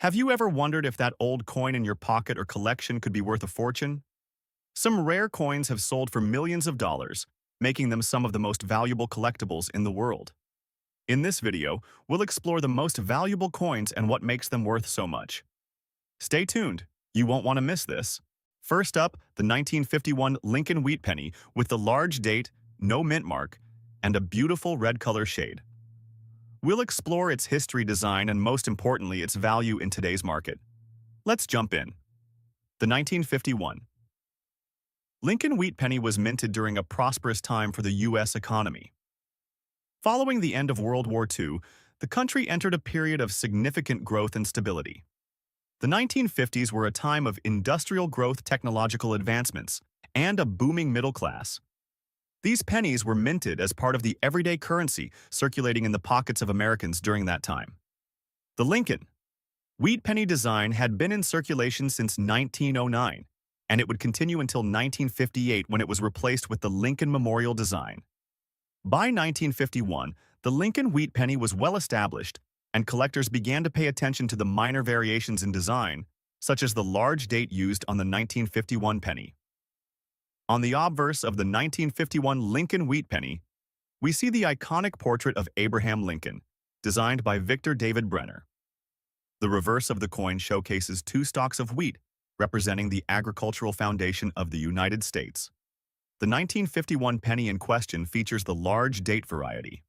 Have you ever wondered if that old coin in your pocket or collection could be worth a fortune? Some rare coins have sold for millions of dollars, making them some of the most valuable collectibles in the world. In this video, we'll explore the most valuable coins and what makes them worth so much. Stay tuned, you won't want to miss this. First up, the 1951 Lincoln Wheat Penny with the large date, no mint mark, and a beautiful red color shade. We'll explore its history, design, and most importantly, its value in today's market. Let's jump in. The 1951 Lincoln Wheat Penny was minted during a prosperous time for the U.S. economy. Following the end of World War II, the country entered a period of significant growth and stability. The 1950s were a time of industrial growth, technological advancements, and a booming middle class. These pennies were minted as part of the everyday currency circulating in the pockets of Americans during that time. The Lincoln Wheat Penny design had been in circulation since 1909, and it would continue until 1958 when it was replaced with the Lincoln Memorial design. By 1951, the Lincoln Wheat Penny was well established, and collectors began to pay attention to the minor variations in design, such as the large date used on the 1951 penny. On the obverse of the 1951 Lincoln Wheat Penny, we see the iconic portrait of Abraham Lincoln, designed by Victor David Brenner. The reverse of the coin showcases two stalks of wheat, representing the agricultural foundation of the United States. The 1951 penny in question features the large date variety.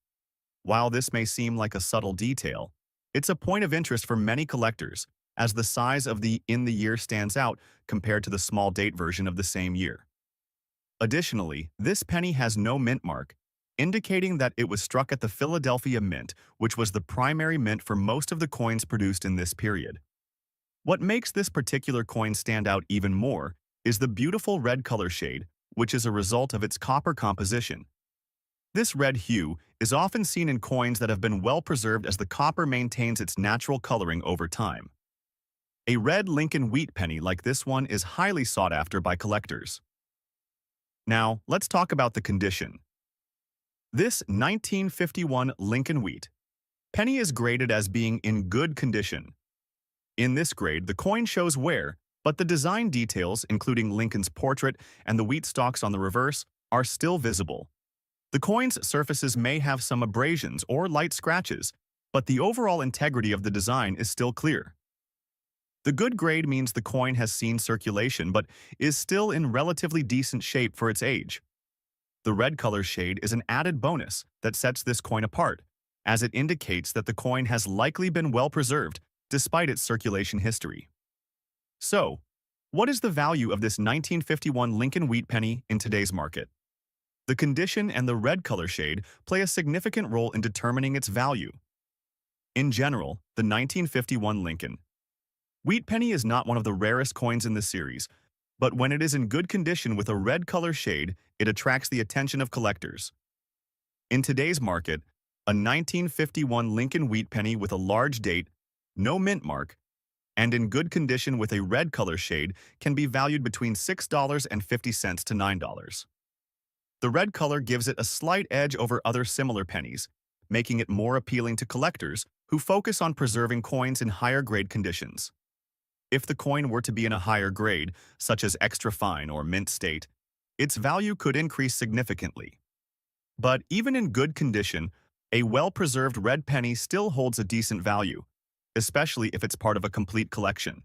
While this may seem like a subtle detail, it's a point of interest for many collectors, as the size of the in the year stands out compared to the small date version of the same year. Additionally, this penny has no mint mark, indicating that it was struck at the Philadelphia Mint, which was the primary mint for most of the coins produced in this period. What makes this particular coin stand out even more is the beautiful red color shade, which is a result of its copper composition. This red hue is often seen in coins that have been well preserved as the copper maintains its natural coloring over time. A red Lincoln Wheat Penny like this one is highly sought after by collectors. Now, let's talk about the condition. This 1951 Lincoln Wheat Penny is graded as being in good condition. In this grade, the coin shows wear, but the design details, including Lincoln's portrait and the wheat stalks on the reverse, are still visible. The coin's surfaces may have some abrasions or light scratches, but the overall integrity of the design is still clear. The good grade means the coin has seen circulation but is still in relatively decent shape for its age. The red color shade is an added bonus that sets this coin apart, as it indicates that the coin has likely been well preserved despite its circulation history. So, what is the value of this 1951 Lincoln Wheat Penny in today's market? The condition and the red color shade play a significant role in determining its value. In general, the 1951 Lincoln Wheat Penny is not one of the rarest coins in the series, but when it is in good condition with a red color shade, it attracts the attention of collectors. In today's market, a 1951 Lincoln Wheat Penny with a large date, no mint mark, and in good condition with a red color shade can be valued between $6.50 to $9. The red color gives it a slight edge over other similar pennies, making it more appealing to collectors who focus on preserving coins in higher grade conditions. If the coin were to be in a higher grade, such as extra fine or mint state, its value could increase significantly. But even in good condition, a well-preserved red penny still holds a decent value, especially if it's part of a complete collection.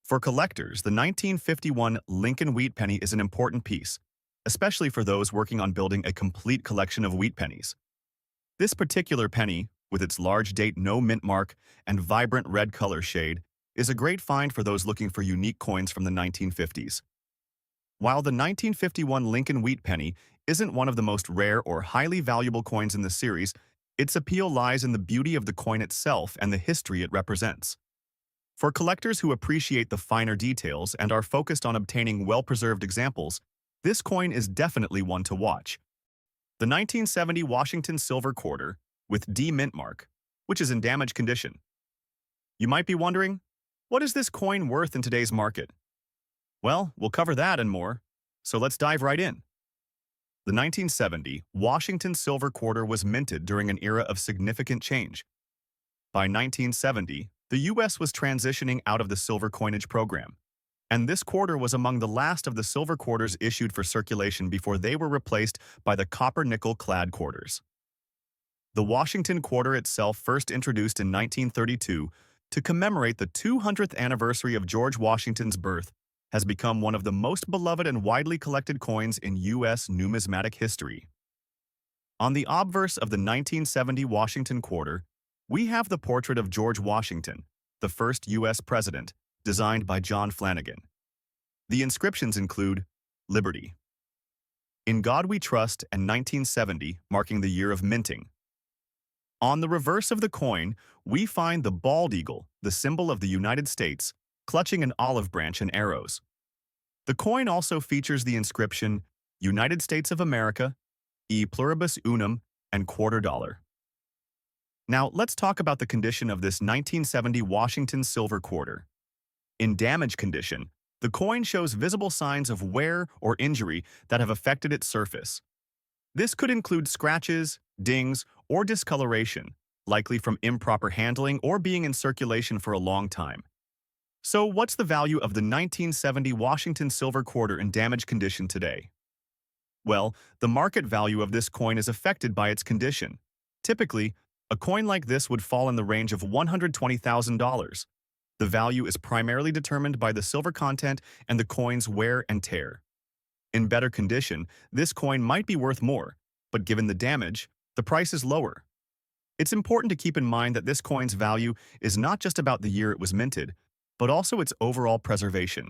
For collectors, the 1951 Lincoln Wheat Penny is an important piece, especially for those working on building a complete collection of wheat pennies. This particular penny, with its large date no mint mark and vibrant red color shade, is a great find for those looking for unique coins from the 1950s. While the 1951 Lincoln Wheat Penny isn't one of the most rare or highly valuable coins in the series, its appeal lies in the beauty of the coin itself and the history it represents. For collectors who appreciate the finer details and are focused on obtaining well-preserved examples, this coin is definitely one to watch. The 1970 Washington silver quarter with D mint mark, which is in damaged condition. You might be wondering, what is this coin worth in today's market? Well, we'll cover that and more, so let's dive right in. The 1970 Washington silver quarter was minted during an era of significant change. By 1970, The US was transitioning out of the silver coinage program, and this quarter was among the last of the silver quarters issued for circulation before they were replaced by the copper-nickel clad quarters. The Washington quarter itself first introduced in 1932 to commemorate the 200th anniversary of George Washington's birth has become one of the most beloved and widely collected coins in U.S. numismatic history. On the obverse of the 1970 Washington quarter, we have the portrait of George Washington, the first U.S. president, designed by John Flanagan. The inscriptions include Liberty, In God We Trust, and 1970, marking the year of minting. On the reverse of the coin, we find the bald eagle, the symbol of the United States, clutching an olive branch and arrows. The coin also features the inscription United States of America, E pluribus unum, and $quarter. Now, let's talk about the condition of this 1970 Washington silver quarter. In damaged condition, the coin shows visible signs of wear or injury that have affected its surface. This could include scratches, dings, or discoloration, likely from improper handling or being in circulation for a long time. So, what's the value of the 1970 Washington silver quarter in damaged condition today? Well, the market value of this coin is affected by its condition. Typically, a coin like this would fall in the range of $120,000. The value is primarily determined by the silver content and the coin's wear and tear. In better condition, this coin might be worth more, but given the damage, the price is lower. It's important to keep in mind that this coin's value is not just about the year it was minted, but also its overall preservation.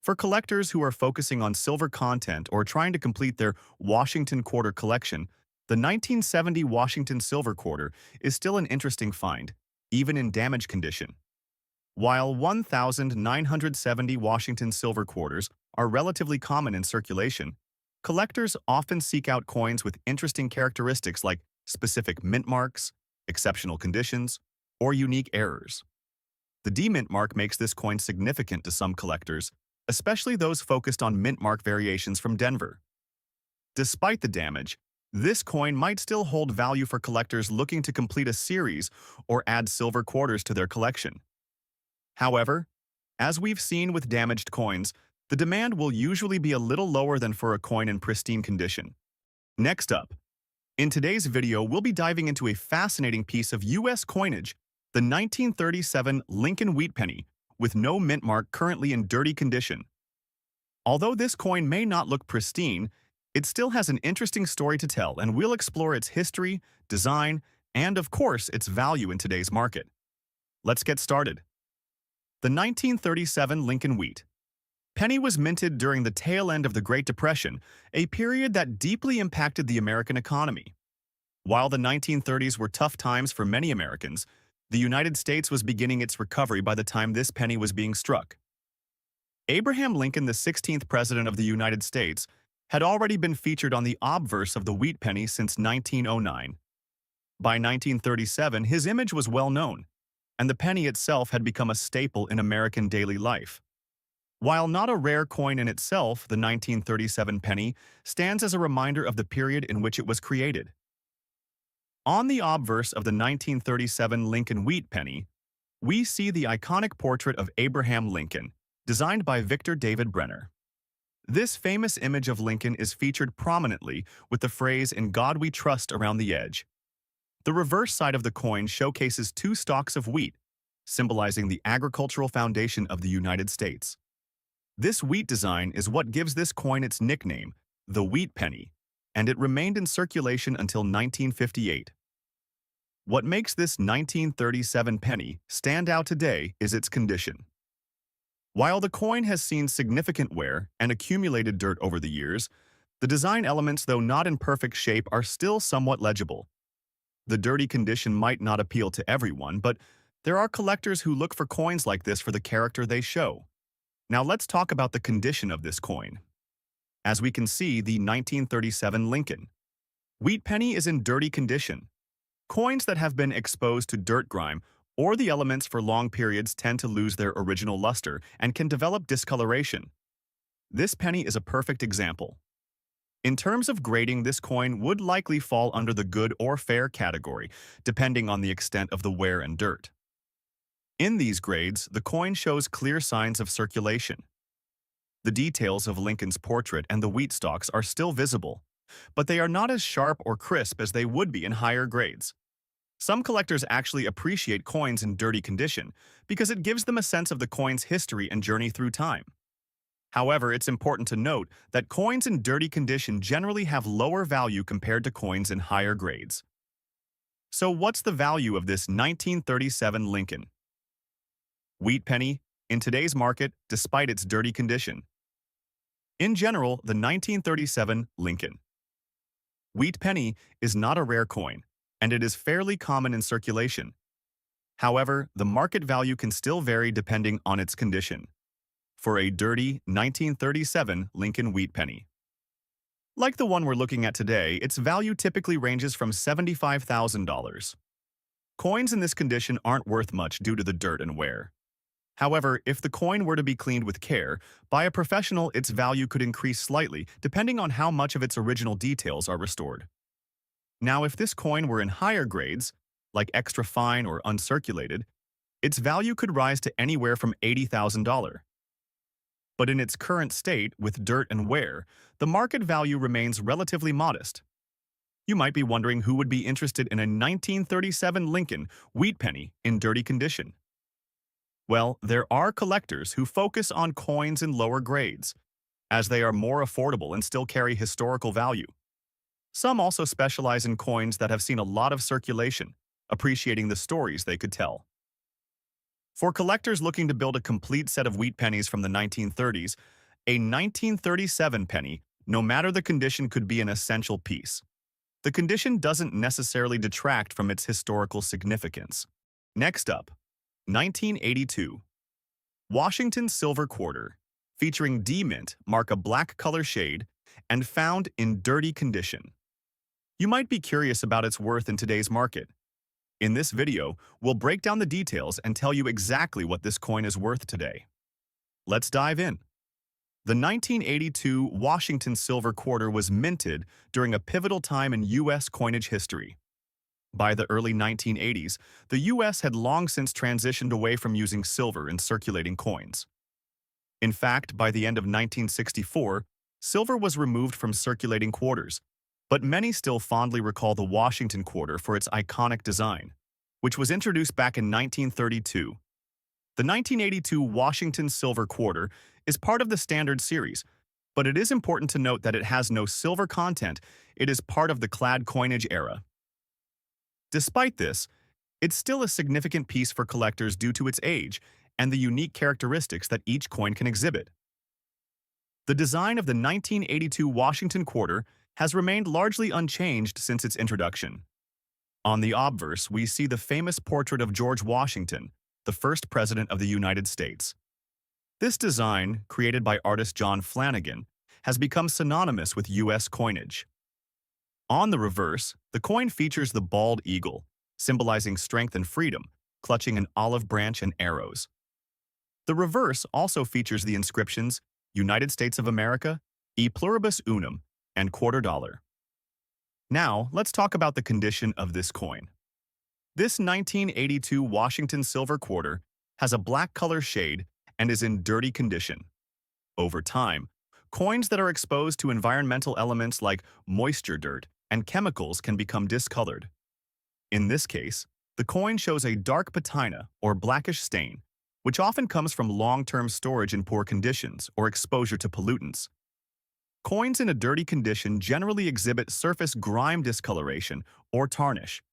For collectors who are focusing on silver content or trying to complete their Washington quarter collection, the 1970 Washington silver quarter is still an interesting find, even in damaged condition. While 1,970 Washington silver quarters are relatively common in circulation, collectors often seek out coins with interesting characteristics like specific mint marks, exceptional conditions, or unique errors. The D-mint mark makes this coin significant to some collectors, especially those focused on mint mark variations from Denver. Despite the damage, this coin might still hold value for collectors looking to complete a series or add silver quarters to their collection. However, as we've seen with damaged coins, the demand will usually be a little lower than for a coin in pristine condition. Next up, in today's video, we'll be diving into a fascinating piece of U.S. coinage, the 1937 Lincoln wheat penny, with no mint mark currently in dirty condition. Although this coin may not look pristine, it still has an interesting story to tell, and we'll explore its history, design, and of course, its value in today's market. Let's get started. The 1937 Lincoln wheat penny was minted during the tail end of the Great Depression, a period that deeply impacted the American economy. While the 1930s were tough times for many Americans, the United States was beginning its recovery by the time this penny was being struck. Abraham Lincoln, the 16th President of the United States, had already been featured on the obverse of the wheat penny since 1909. By 1937, his image was well known, and the penny itself had become a staple in American daily life. While not a rare coin in itself, the 1937 penny stands as a reminder of the period in which it was created. On the obverse of the 1937 Lincoln wheat penny, we see the iconic portrait of Abraham Lincoln, designed by Victor David Brenner. This famous image of Lincoln is featured prominently with the phrase "In God We Trust" around the edge. The reverse side of the coin showcases two stalks of wheat, symbolizing the agricultural foundation of the United States. This wheat design is what gives this coin its nickname, the wheat penny, and it remained in circulation until 1958. What makes this 1937 penny stand out today is its condition. While the coin has seen significant wear and accumulated dirt over the years, the design elements, though not in perfect shape, are still somewhat legible. The dirty condition might not appeal to everyone, but there are collectors who look for coins like this for the character they show. Now let's talk about the condition of this coin. As we can see, the 1937 Lincoln wheat penny is in dirty condition. Coins that have been exposed to dirt, grime, or the elements for long periods tend to lose their original luster and can develop discoloration. This penny is a perfect example. In terms of grading, this coin would likely fall under the good or fair category, depending on the extent of the wear and dirt. In these grades, the coin shows clear signs of circulation. The details of Lincoln's portrait and the wheat stalks are still visible, but they are not as sharp or crisp as they would be in higher grades. Some collectors actually appreciate coins in dirty condition because it gives them a sense of the coin's history and journey through time. However, it's important to note that coins in dirty condition generally have lower value compared to coins in higher grades. So what's the value of this 1937 Lincoln wheat penny in today's market despite its dirty condition? In general, the 1937 Lincoln wheat penny is not a rare coin, and it is fairly common in circulation. However, the market value can still vary depending on its condition. For a dirty 1937 Lincoln wheat penny, like the one we're looking at today, its value typically ranges from $75,000. Coins in this condition aren't worth much due to the dirt and wear. However, if the coin were to be cleaned with care by a professional, its value could increase slightly depending on how much of its original details are restored. Now, if this coin were in higher grades, like extra fine or uncirculated, its value could rise to anywhere from $80,000. But in its current state, with dirt and wear, the market value remains relatively modest. You might be wondering who would be interested in a 1937 Lincoln wheat penny in dirty condition. Well, there are collectors who focus on coins in lower grades, as they are more affordable and still carry historical value. Some also specialize in coins that have seen a lot of circulation, appreciating the stories they could tell. For collectors looking to build a complete set of wheat pennies from the 1930s, a 1937 penny, no matter the condition, could be an essential piece. The condition doesn't necessarily detract from its historical significance. Next up, 1982. Washington Silver Quarter, featuring D-mint, mark a black color shade, and found in dirty condition. You might be curious about its worth in today's market. In this video, we'll break down the details and tell you exactly what this coin is worth today. Let's dive in. The 1982 Washington Silver Quarter was minted during a pivotal time in U.S. coinage history. By the early 1980s, the U.S. had long since transitioned away from using silver in circulating coins. In fact, by the end of 1964, silver was removed from circulating quarters, but many still fondly recall the Washington Quarter for its iconic design, which was introduced back in 1932. The 1982 Washington Silver Quarter is part of the Standard series, but it is important to note that it has no silver content. It is part of the clad coinage era. Despite this, it's still a significant piece for collectors due to its age and the unique characteristics that each coin can exhibit. The design of the 1982 Washington Quarter has remained largely unchanged since its introduction. On the obverse, we see the famous portrait of George Washington, the first president of the United States. This design, created by artist John Flanagan, has become synonymous with U.S. coinage. On the reverse, the coin features the bald eagle, symbolizing strength and freedom, clutching an olive branch and arrows. The reverse also features the inscriptions United States of America, E pluribus unum, and $quarter. Now, let's talk about the condition of this coin. This 1982 Washington Silver Quarter has a black color shade and is in dirty condition. Over time, coins that are exposed to environmental elements like moisture, dirt, and chemicals can become discolored. In this case, the coin shows a dark patina or blackish stain, which often comes from long-term storage in poor conditions or exposure to pollutants. Coins in a dirty condition generally exhibit surface grime discoloration or tarnish.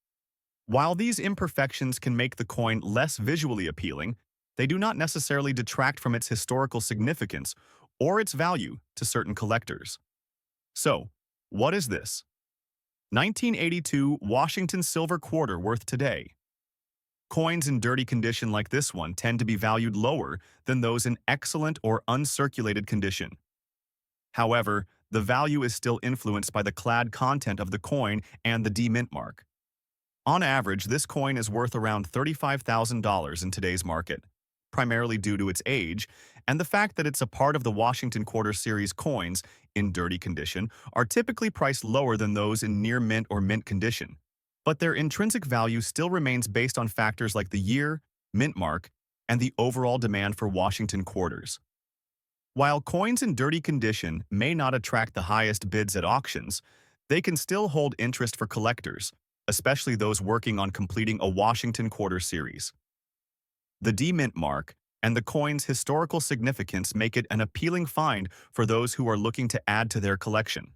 While these imperfections can make the coin less visually appealing, they do not necessarily detract from its historical significance or its value to certain collectors. So, what is this 1982 Washington Silver Quarter worth today? Coins in dirty condition like this one tend to be valued lower than those in excellent or uncirculated condition. However, the value is still influenced by the clad content of the coin and the D-mint mark. On average, this coin is worth around $35,000 in today's market, primarily due to its age and the fact that it's a part of the Washington Quarter Series. Coins in dirty condition are typically priced lower than those in near mint or mint condition, but their intrinsic value still remains based on factors like the year, mint mark, and the overall demand for Washington quarters. While coins in dirty condition may not attract the highest bids at auctions, they can still hold interest for collectors, especially those working on completing a Washington quarter series. The D-Mint mark and the coin's historical significance make it an appealing find for those who are looking to add to their collection.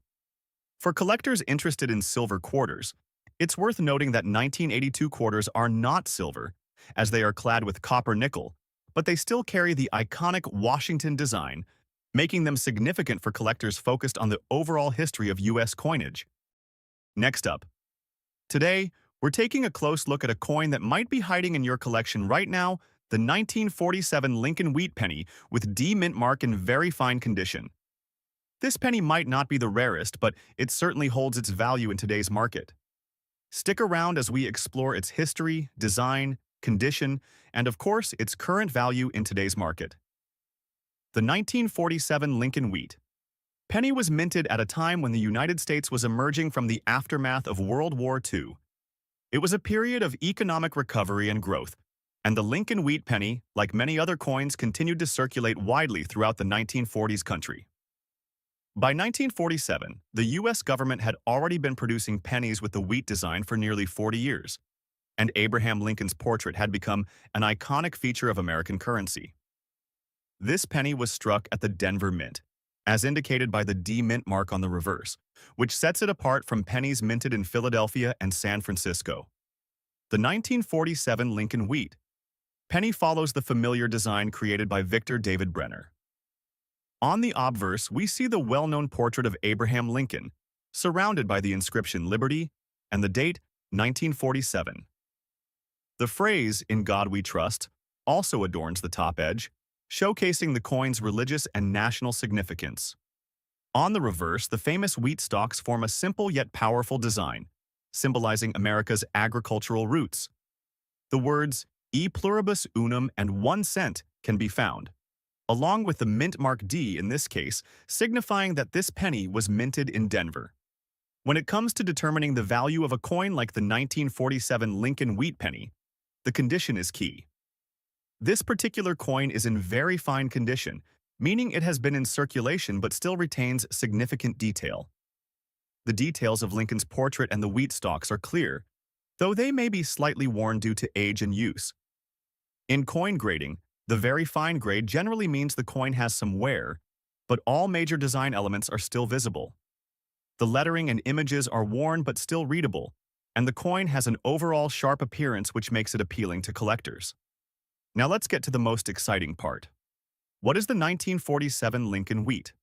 For collectors interested in silver quarters, it's worth noting that 1982 quarters are not silver, as they are clad with copper nickel, but they still carry the iconic Washington design, making them significant for collectors focused on the overall history of U.S. coinage. Next up, today, we're taking a close look at a coin that might be hiding in your collection right now, the 1947 Lincoln Wheat Penny with D-Mint mark in very fine condition. This penny might not be the rarest, but it certainly holds its value in today's market. Stick around as we explore its history, design, condition, and of course, its current value in today's market. The 1947 Lincoln Wheat Penny was minted at a time when the United States was emerging from the aftermath of World War II. It was a period of economic recovery and growth, and the Lincoln Wheat Penny, like many other coins, continued to circulate widely throughout the 1940s country. By 1947, the U.S. government had already been producing pennies with the wheat design for nearly 40 years, and Abraham Lincoln's portrait had become an iconic feature of American currency. This penny was struck at the Denver Mint, as indicated by the D-Mint mark on the reverse, which sets it apart from pennies minted in Philadelphia and San Francisco. The 1947 Lincoln Wheat Penny follows the familiar design created by Victor David Brenner. On the obverse, we see the well-known portrait of Abraham Lincoln, surrounded by the inscription Liberty and the date 1947. The phrase, "In God We Trust," also adorns the top edge, showcasing the coin's religious and national significance. On the reverse, the famous wheat stalks form a simple yet powerful design, symbolizing America's agricultural roots. The words E pluribus unum and 1 cent can be found, along with the mint mark D in this case, signifying that this penny was minted in Denver. When it comes to determining the value of a coin like the 1947 Lincoln Wheat Penny, the condition is key. This particular coin is in very fine condition, meaning it has been in circulation but still retains significant detail. The details of Lincoln's portrait and the wheat stalks are clear, though they may be slightly worn due to age and use. In coin grading, the very fine grade generally means the coin has some wear, but all major design elements are still visible. The lettering and images are worn but still readable, and the coin has an overall sharp appearance which makes it appealing to collectors. Now let's get to the most exciting part. What is the 1947 Lincoln Wheat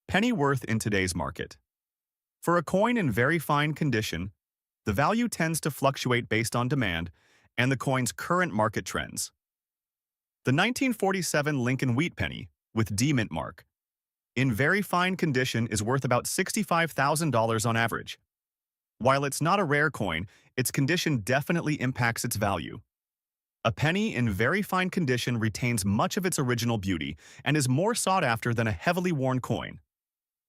Penny worth in today's market? For a coin in very fine condition, the value tends to fluctuate based on demand and the coin's current market trends. The 1947 Lincoln Wheat Penny, with D-Mint mark, in very fine condition is worth about $65,000 on average. While it's not a rare coin, its condition definitely impacts its value. A penny in very fine condition retains much of its original beauty and is more sought after than a heavily worn coin.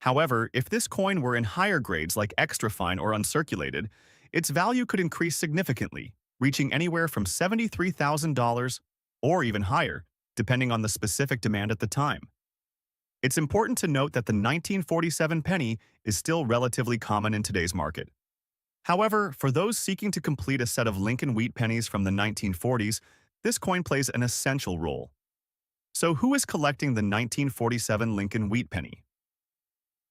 However, if this coin were in higher grades like extra fine or uncirculated, its value could increase significantly, reaching anywhere from $73,000 or even higher, depending on the specific demand at the time. It's important to note that the 1947 penny is still relatively common in today's market. However, for those seeking to complete a set of Lincoln Wheat pennies from the 1940s, this coin plays an essential role. So who is collecting the 1947 Lincoln Wheat Penny?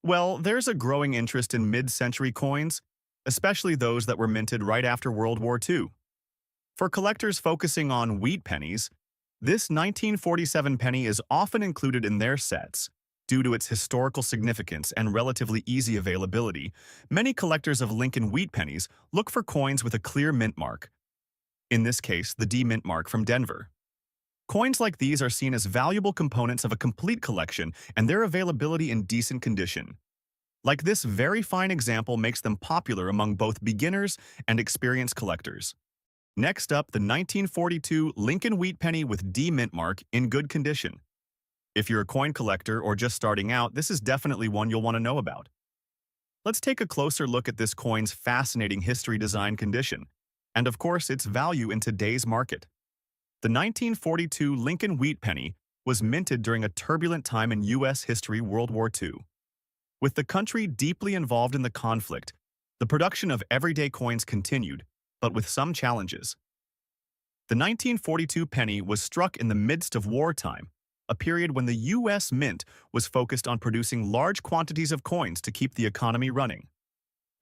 Well, there's a growing interest in mid-century coins, especially those that were minted right after World War II. For collectors focusing on wheat pennies, this 1947 penny is often included in their sets. Due to its historical significance and relatively easy availability, many collectors of Lincoln Wheat pennies look for coins with a clear mint mark. In this case, the D-Mint mark from Denver. Coins like these are seen as valuable components of a complete collection and their availability in decent condition. Like this very fine example makes them popular among both beginners and experienced collectors. Next up, the 1942 Lincoln Wheat Penny with D-Mint mark in good condition. If you're a coin collector or just starting out, this is definitely one you'll want to know about. Let's take a closer look at this coin's fascinating history, design, condition, and of course its value in today's market. The 1942 Lincoln Wheat Penny was minted during a turbulent time in U.S. history, World War II. With the country deeply involved in the conflict, the production of everyday coins continued, but with some challenges. The 1942 penny was struck in the midst of wartime, a period when the U.S. Mint was focused on producing large quantities of coins to keep the economy running.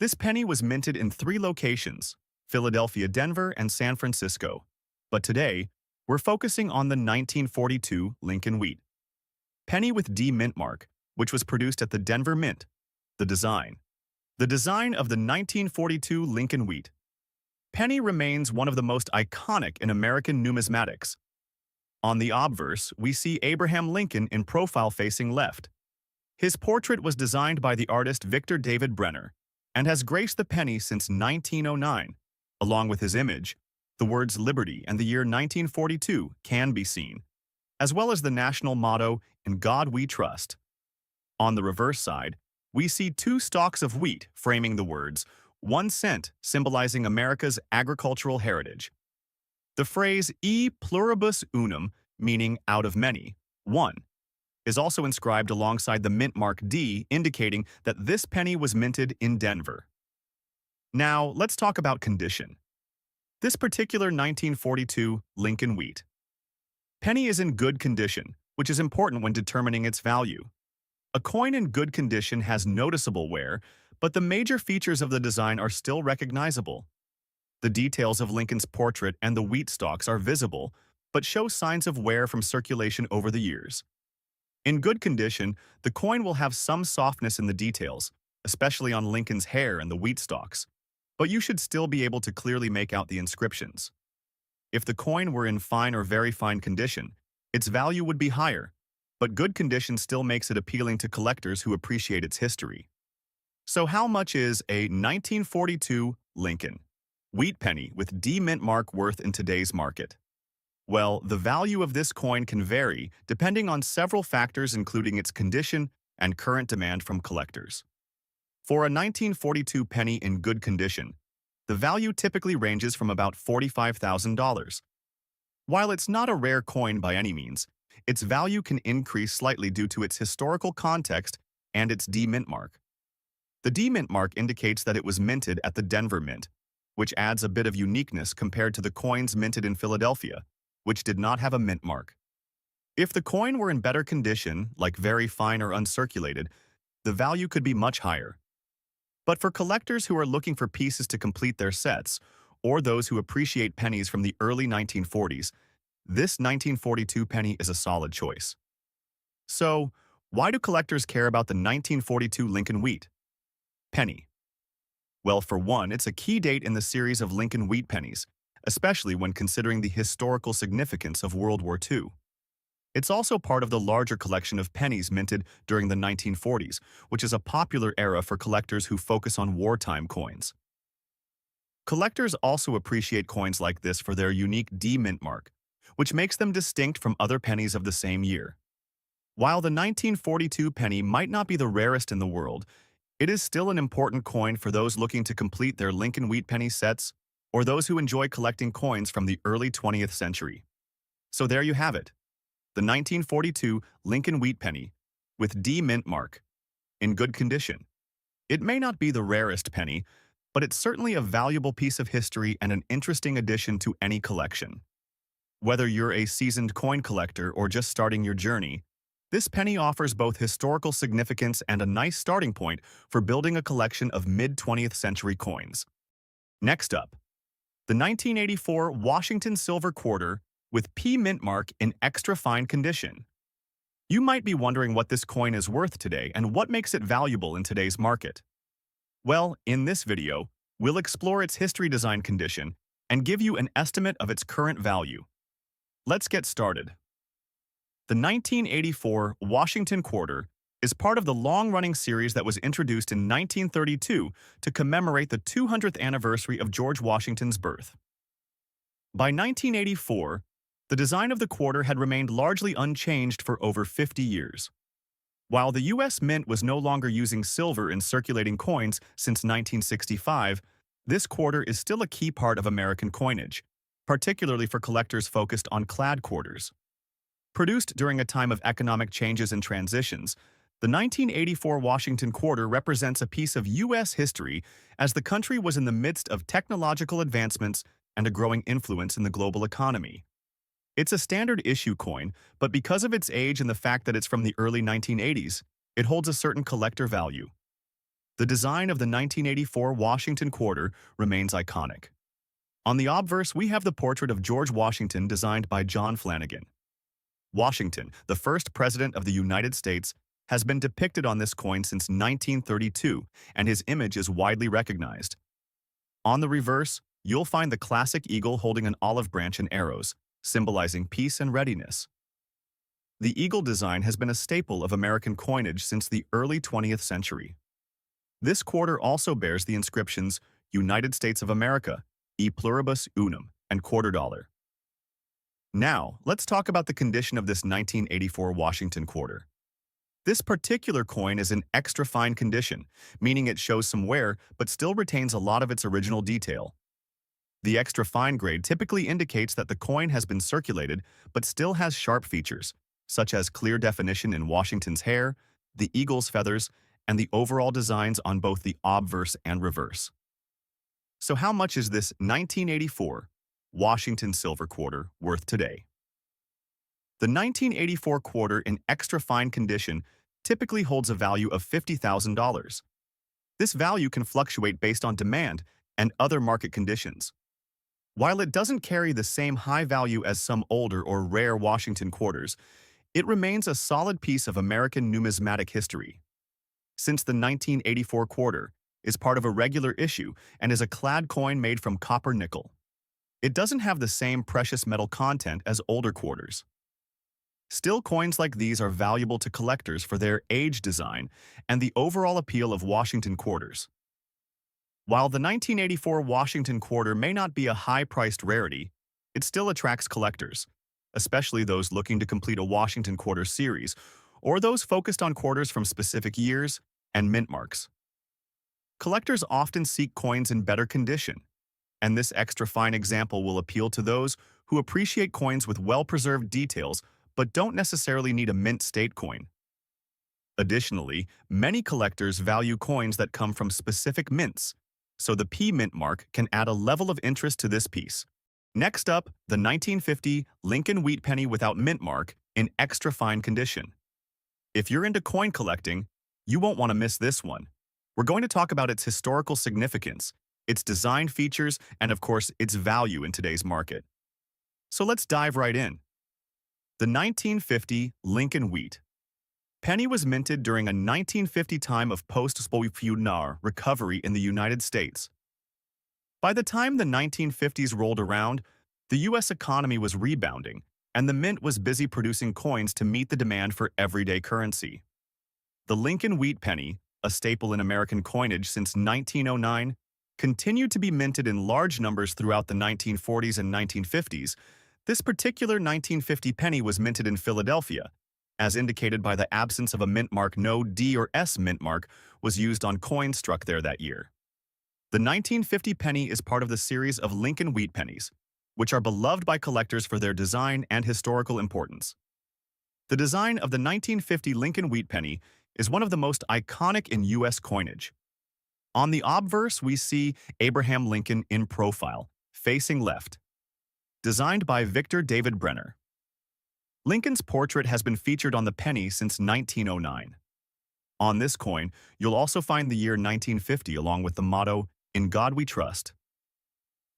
This penny was minted in 3 locations: Philadelphia, Denver, and San Francisco. But today, we're focusing on the 1942 Lincoln Wheat penny with D mint mark, which was produced at the Denver Mint. The design. The design of the 1942 Lincoln Wheat penny remains one of the most iconic in American numismatics. On the obverse, we see Abraham Lincoln in profile facing left. His portrait was designed by the artist Victor David Brenner and has graced the penny since 1909. Along with his image, the words Liberty and the year 1942 can be seen, as well as the national motto, "In God We Trust." On the reverse side, we see 2 stalks of wheat framing the words, 1 cent, symbolizing America's agricultural heritage. The phrase e pluribus unum, meaning out of many, one, is also inscribed alongside the mint mark D, indicating that this penny was minted in Denver. Now, let's talk about condition. This particular 1942 Lincoln Wheat penny is in good condition, which is important when determining its value. A coin in good condition has noticeable wear, but the major features of the design are still recognizable. The details of Lincoln's portrait and the wheat stalks are visible, but show signs of wear from circulation over the years. In good condition, the coin will have some softness in the details, especially on Lincoln's hair and the wheat stalks, but you should still be able to clearly make out the inscriptions. If the coin were in fine or very fine condition, its value would be higher, but good condition still makes it appealing to collectors who appreciate its history. So how much is a 1942 Lincoln Wheat penny with D mint mark worth in today's market? Well, the value of this coin can vary depending on several factors, including its condition and current demand from collectors. For a 1942 penny in good condition, the value typically ranges from about $45,000. While it's not a rare coin by any means, its value can increase slightly due to its historical context and its D mint mark. The D mint mark indicates that it was minted at the Denver Mint, which adds a bit of uniqueness compared to the coins minted in Philadelphia, which did not have a mint mark. If the coin were in better condition, like very fine or uncirculated, the value could be much higher. But for collectors who are looking for pieces to complete their sets, or those who appreciate pennies from the early 1940s, this 1942 penny is a solid choice. So, why do collectors care about the 1942 Lincoln Wheat penny? Well, for one, it's a key date in the series of Lincoln Wheat pennies, especially when considering the historical significance of World War II. It's also part of the larger collection of pennies minted during the 1940s, which is a popular era for collectors who focus on wartime coins. Collectors also appreciate coins like this for their unique D mint mark, which makes them distinct from other pennies of the same year. While the 1942 penny might not be the rarest in the world, it is still an important coin for those looking to complete their Lincoln Wheat penny sets or those who enjoy collecting coins from the early 20th century. So there you have it. The 1942 Lincoln Wheat penny with D mint mark, in good condition. It may not be the rarest penny, but it's certainly a valuable piece of history and an interesting addition to any collection. Whether you're a seasoned coin collector or just starting your journey, this penny offers both historical significance and a nice starting point for building a collection of mid-20th century coins. Next up, the 1984 Washington Silver Quarter with P mint mark in extra fine condition. You might be wondering what this coin is worth today and what makes it valuable in today's market. Well, in this video, we'll explore its history, design, condition, and give you an estimate of its current value. Let's get started. The 1984 Washington Quarter is part of the long-running series that was introduced in 1932 to commemorate the 200th anniversary of George Washington's birth. By 1984, the design of the quarter had remained largely unchanged for over 50 years. While the U.S. Mint was no longer using silver in circulating coins since 1965, this quarter is still a key part of American coinage, particularly for collectors focused on clad quarters. Produced during a time of economic changes and transitions, the 1984 Washington Quarter represents a piece of U.S. history as the country was in the midst of technological advancements and a growing influence in the global economy. It's a standard issue coin, but because of its age and the fact that it's from the early 1980s, it holds a certain collector value. The design of the 1984 Washington Quarter remains iconic. On the obverse, we have the portrait of George Washington designed by John Flanagan. Washington, the first president of the United States, has been depicted on this coin since 1932, and his image is widely recognized. On the reverse, you'll find the classic eagle holding an olive branch and arrows, symbolizing peace and readiness. The eagle design has been a staple of American coinage since the early 20th century. This quarter also bears the inscriptions United States of America, E pluribus unum, and quarter dollar. Now, let's talk about the condition of this 1984 Washington Quarter. This particular coin is in extra fine condition, meaning it shows some wear but still retains a lot of its original detail. The extra fine grade typically indicates that the coin has been circulated but still has sharp features, such as clear definition in Washington's hair, the eagle's feathers, and the overall designs on both the obverse and reverse. So how much is this 1984 Washington Silver Quarter worth today? The 1984 quarter in extra fine condition typically holds a value of $50,000. This value can fluctuate based on demand and other market conditions. While it doesn't carry the same high value as some older or rare Washington quarters, it remains a solid piece of American numismatic history. Since the 1984 quarter is part of a regular issue and is a clad coin made from copper nickel, it doesn't have the same precious metal content as older quarters. Still, coins like these are valuable to collectors for their age design and the overall appeal of Washington quarters. While the 1984 Washington Quarter may not be a high-priced rarity, it still attracts collectors, especially those looking to complete a Washington Quarter series or those focused on quarters from specific years and mint marks. Collectors often seek coins in better condition, and this extra fine example will appeal to those who appreciate coins with well-preserved details but don't necessarily need a mint state coin. Additionally, many collectors value coins that come from specific mints, so the P mint mark can add a level of interest to this piece. Next up, the 1950 Lincoln Wheat Penny without mint mark in extra fine condition. If you're into coin collecting, you won't want to miss this one. We're going to talk about its historical significance, its design features, and of course, its value in today's market. So let's dive right in. The 1950 Lincoln Wheat Penny was minted during a 1950 time of post-Spolfeudnar recovery in the United States. By the time the 1950s rolled around, the U.S. economy was rebounding, and the mint was busy producing coins to meet the demand for everyday currency. The Lincoln Wheat Penny, a staple in American coinage since 1909, continued to be minted in large numbers throughout the 1940s and 1950s. This particular 1950 penny was minted in Philadelphia, as indicated by the absence of a mint mark. No D or S mint mark was used on coins struck there that year. The 1950 penny is part of the series of Lincoln Wheat Pennies, which are beloved by collectors for their design and historical importance. The design of the 1950 Lincoln Wheat Penny is one of the most iconic in U.S. coinage. On the obverse, we see Abraham Lincoln in profile, facing left, designed by Victor David Brenner. Lincoln's portrait has been featured on the penny since 1909. On this coin, you'll also find the year 1950 along with the motto, "In God We Trust,"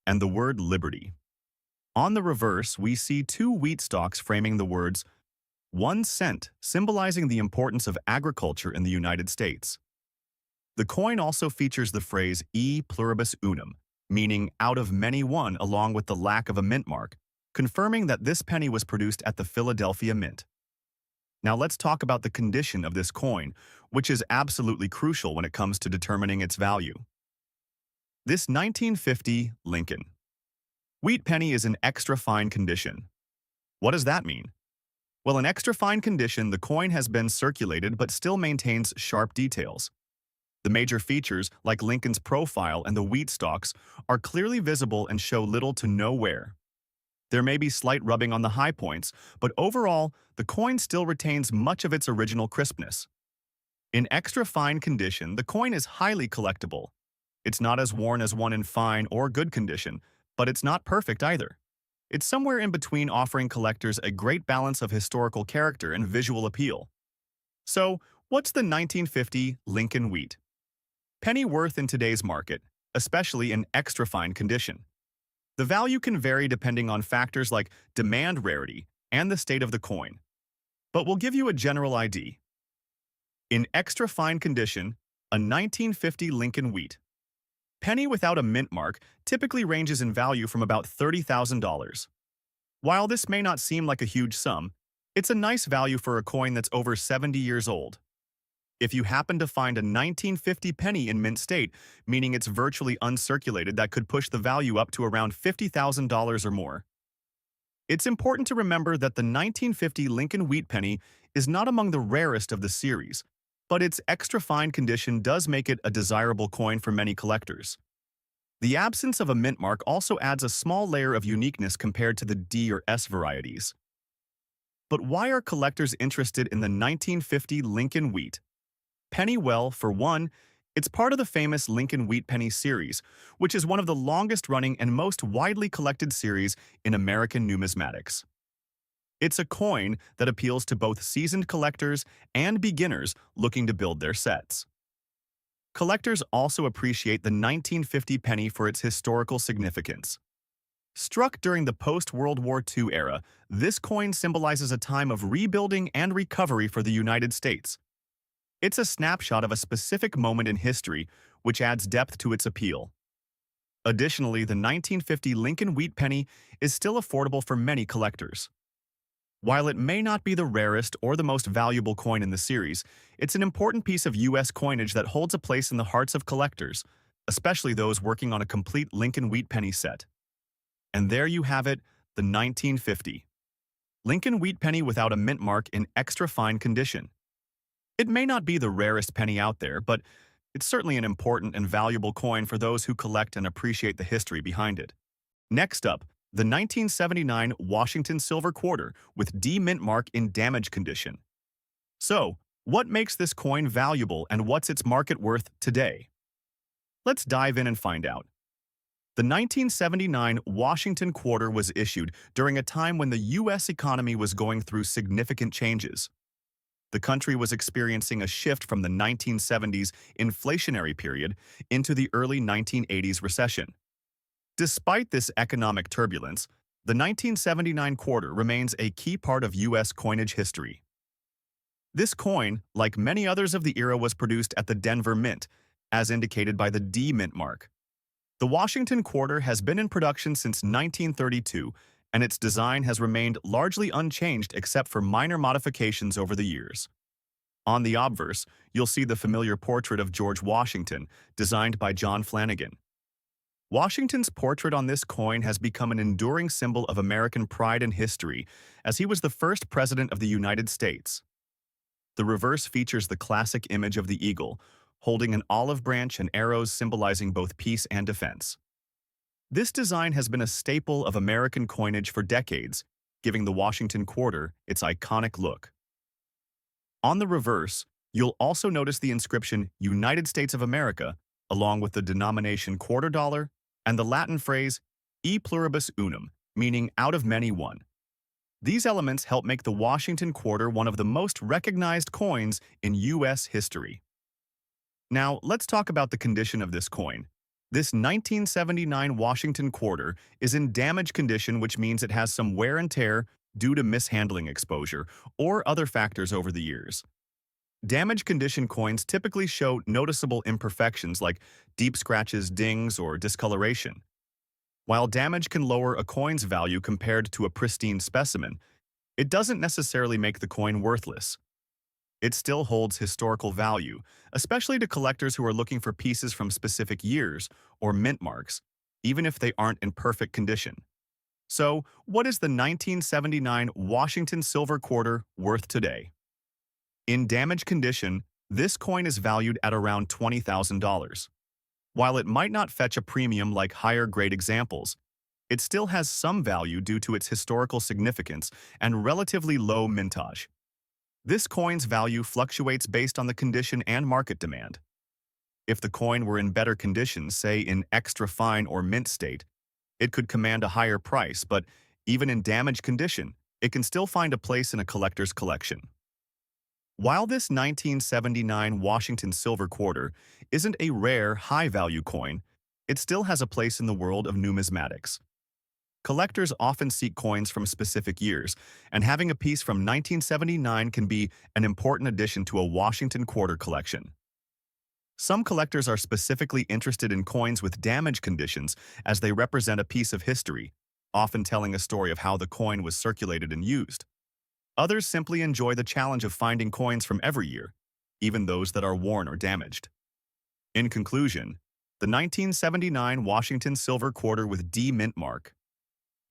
and the word liberty. On the reverse, we see two wheat stalks framing the words 1 cent, symbolizing the importance of agriculture in the United States. The coin also features the phrase E pluribus unum, meaning out of many one, along with the lack of a mint mark, confirming that this penny was produced at the Philadelphia Mint. Now let's talk about the condition of this coin, which is absolutely crucial when it comes to determining its value. This 1950 Lincoln Wheat Penny is in extra fine condition. What does that mean? Well, in extra fine condition, the coin has been circulated but still maintains sharp details. The major features, like Lincoln's profile and the wheat stalks, are clearly visible and show little to no wear. There may be slight rubbing on the high points, but overall, the coin still retains much of its original crispness. In extra fine condition, the coin is highly collectible. It's not as worn as one in fine or good condition, but it's not perfect either. It's somewhere in between, offering collectors a great balance of historical character and visual appeal. So, what's the 1950 Lincoln Wheat penny worth in today's market, especially in extra fine condition? The value can vary depending on factors like demand, rarity, and the state of the coin, but we'll give you a general idea. In extra fine condition, a 1950 Lincoln Wheat penny without a mint mark typically ranges in value from about $30,000. While this may not seem like a huge sum, it's a nice value for a coin that's over 70 years old. If you happen to find a 1950 penny in mint state, meaning it's virtually uncirculated, that could push the value up to around $50,000 or more. It's important to remember that the 1950 Lincoln Wheat penny is not among the rarest of the series, but its extra fine condition does make it a desirable coin for many collectors. The absence of a mint mark also adds a small layer of uniqueness compared to the D or S varieties. But why are collectors interested in the 1950 Lincoln Wheat penny? Well, for one, it's part of the famous Lincoln Wheat penny series, which is one of the longest-running and most widely collected series in American numismatics. It's a coin that appeals to both seasoned collectors and beginners looking to build their sets. Collectors also appreciate the 1950 penny for its historical significance. Struck during the post-World War II era, this coin symbolizes a time of rebuilding and recovery for the United States. It's a snapshot of a specific moment in history, which adds depth to its appeal. Additionally, the 1950 Lincoln Wheat penny is still affordable for many collectors. While it may not be the rarest or the most valuable coin in the series, it's an important piece of U.S. coinage that holds a place in the hearts of collectors, especially those working on a complete Lincoln Wheat penny set. And there you have it, the 1950 Lincoln Wheat penny without a mint mark in extra fine condition. It may not be the rarest penny out there, but it's certainly an important and valuable coin for those who collect and appreciate the history behind it. Next up, the 1979 Washington Silver Quarter with D mint mark in damaged condition. So, what makes this coin valuable and what's its market worth today? Let's dive in and find out. The 1979 Washington Quarter was issued during a time when the U.S. economy was going through significant changes. The country was experiencing a shift from the 1970s inflationary period into the early 1980s recession. Despite this economic turbulence, the 1979 quarter remains a key part of U.S. coinage history. This coin, like many others of the era, was produced at the Denver Mint, as indicated by the D mint mark. The Washington Quarter has been in production since 1932, and its design has remained largely unchanged except for minor modifications over the years. On the obverse, you'll see the familiar portrait of George Washington, designed by John Flanagan. Washington's portrait on this coin has become an enduring symbol of American pride and history, as he was the first president of the United States. The reverse features the classic image of the eagle, holding an olive branch and arrows symbolizing both peace and defense. This design has been a staple of American coinage for decades, giving the Washington Quarter its iconic look. On the reverse, you'll also notice the inscription United States of America, along with the denomination quarter dollar, and the Latin phrase e pluribus unum, meaning out of many one. These elements help make the Washington Quarter one of the most recognized coins in U.S. history. Now, let's talk about the condition of this coin. This 1979 Washington Quarter is in damaged condition, which means it has some wear and tear due to mishandling exposure or other factors over the years. Damaged condition coins typically show noticeable imperfections like deep scratches, dings, or discoloration. While damage can lower a coin's value compared to a pristine specimen, it doesn't necessarily make the coin worthless. It still holds historical value, especially to collectors who are looking for pieces from specific years or mint marks, even if they aren't in perfect condition. So, what is the 1979 Washington Silver Quarter worth today? In damaged condition, this coin is valued at around $20,000. While it might not fetch a premium like higher-grade examples, It still has some value due to its historical significance and relatively low mintage. This coin's value fluctuates based on the condition and market demand. If the coin were in better condition, say in extra fine or mint state, it could command a higher price, but even in damaged condition, it can still find a place in a collector's collection. While this 1979 Washington silver quarter isn't a rare, high-value coin, it still has a place in the world of numismatics. Collectors often seek coins from specific years, and having a piece from 1979 can be an important addition to a Washington quarter collection. Some collectors are specifically interested in coins with damaged conditions as they represent a piece of history, often telling a story of how the coin was circulated and used. Others simply enjoy the challenge of finding coins from every year, even those that are worn or damaged. In conclusion, the 1979 Washington silver quarter with D mint mark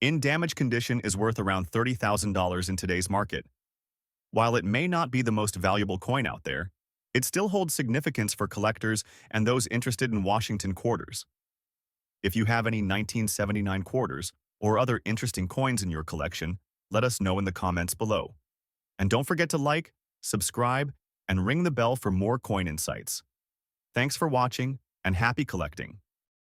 in damaged condition is worth around $30,000 in today's market. While it may not be the most valuable coin out there, it still holds significance for collectors and those interested in Washington quarters. If you have any 1979 quarters or other interesting coins in your collection, let us know in the comments below. And don't forget to like, subscribe, and ring the bell for more coin insights. Thanks for watching, and happy collecting!